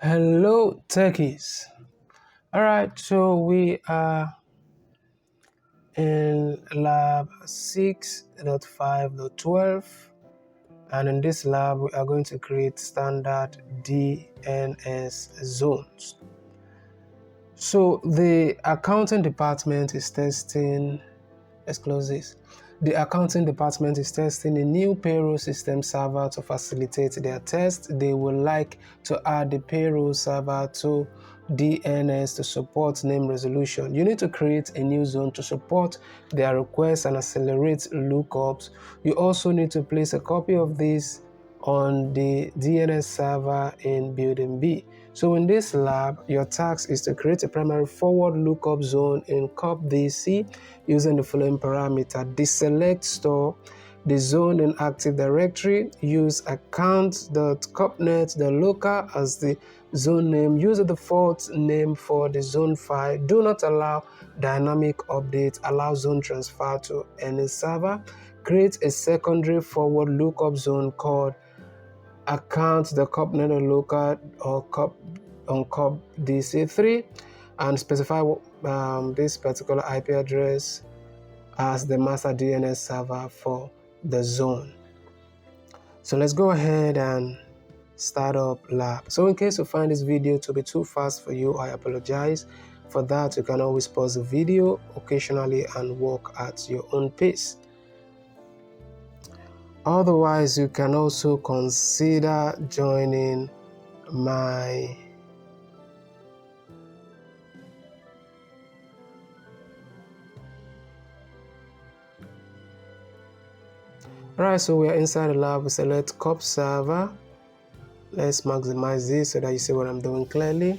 Hello, techies. All right, so we are in lab 6.5.12, and in this lab, we are going to create standard DNS zones. So the accounting department is testing, let's close this. The accounting department is testing a new payroll system server to facilitate their test. They would like to add the payroll server to DNS to support name resolution. You need to create a new zone to support their requests and accelerate lookups. You also need to place a copy of this on the DNS server in building B. So in this lab, your task is to create a primary forward lookup zone in CopDC using the following parameter: deselect store the zone in Active Directory, use account.copnet.local as the zone name, use the default name for the zone file, do not allow dynamic update, allow zone transfer to any server, create a secondary forward lookup zone called account.copnet.local or on CopDC3, and specify this particular IP address as the master DNS server for the zone. So let's go ahead and start up lab. So in case you find this video to be too fast for you, I apologize. For that, you can always pause the video occasionally and work at your own pace. Otherwise, you can also consider joining my Alright, so we are inside the lab. We select Cop server. Let's maximize this so that you see what I'm doing clearly.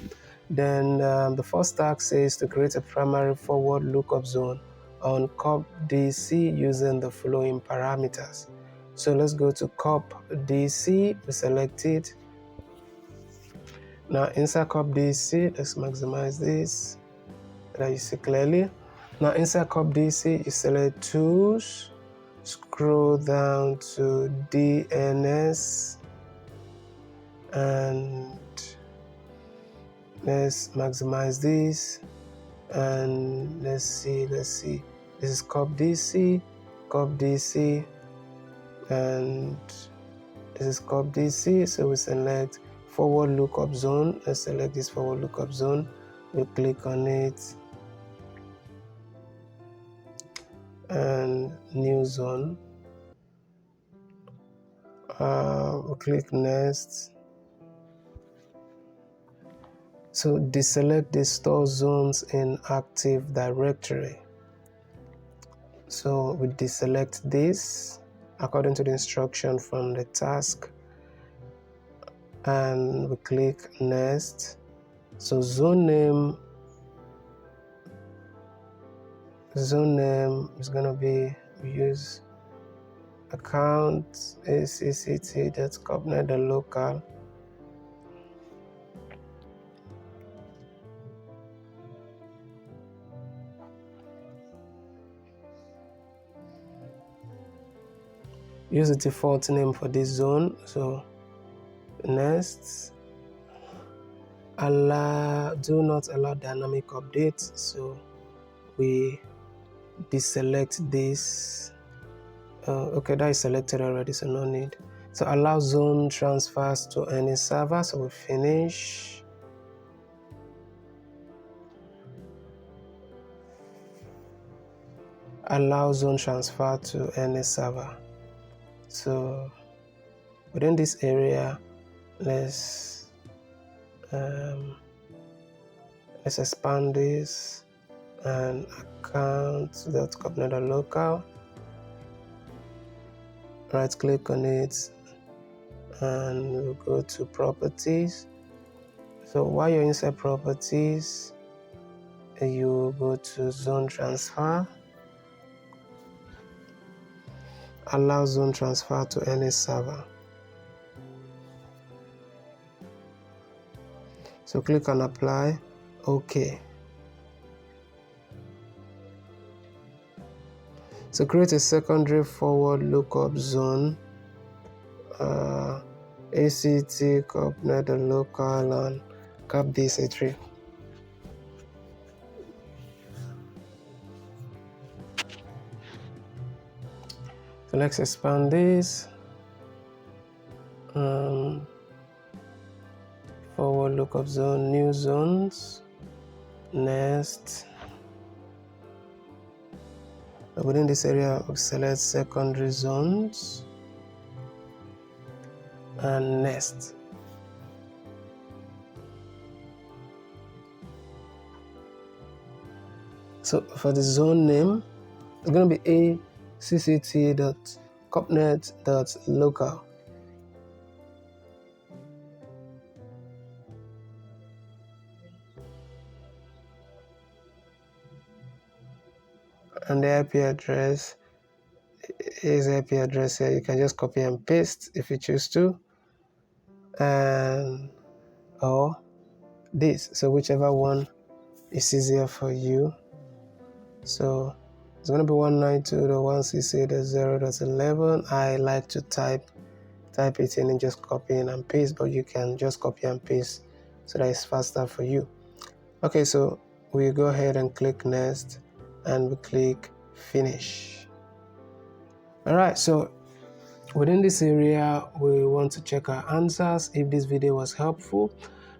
Then the first task says to create a primary forward lookup zone on CopDC using the following parameters. So let's go to CopDC. We select it. Now inside CopDC, let's maximize this so that you see clearly. Now inside CopDC, you select Tools. Scroll down to DNS and let's maximize this, and let's see, this is CopDC, and this is CopDC. So we select forward lookup zone. Let's select this forward lookup zone. We click on it and new zone. We click next. So deselect the store zones in Active Directory. So we deselect this according to the instruction from the task, and we click next. So zone name is gonna be, we use account acct.copnet.local. Use the default name for this zone. So next, do not allow dynamic updates. So we deselect this. Okay, that is selected already, so no need. So allow zone transfers to any server. So we finish. Allow zone transfer to any server. So within this area, let's expand this and account.copnet.local. Right click on it and we'll go to properties. So while you're inside properties, you go to zone transfer. Allow zone transfer to any server. So click on apply. OK. So create a secondary forward lookup zone ACT, COPNET, local, and CAPDC3. So let's expand this. Forward lookup zone, new zones, next. Within this area, we select secondary zones and next. So for the zone name, it's going to be acct.copnet.local. And the IP address is IP address here. You can just copy and paste if you choose to, and or this. So whichever one is easier for you. So it's going to be 192.168.0.11. I like to type it in and just copy in and paste, but you can just copy and paste so that it's faster for you. Okay, so we go ahead and click next and we click finish. All right, so within this area, we want to check our answers. If this video was helpful,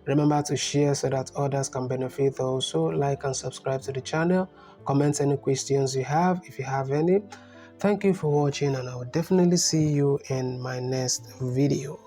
remember to share so that others can benefit also. Like and subscribe to the channel. Comment any questions you have if you have any. Thank you for watching, and I will definitely see you in my next video.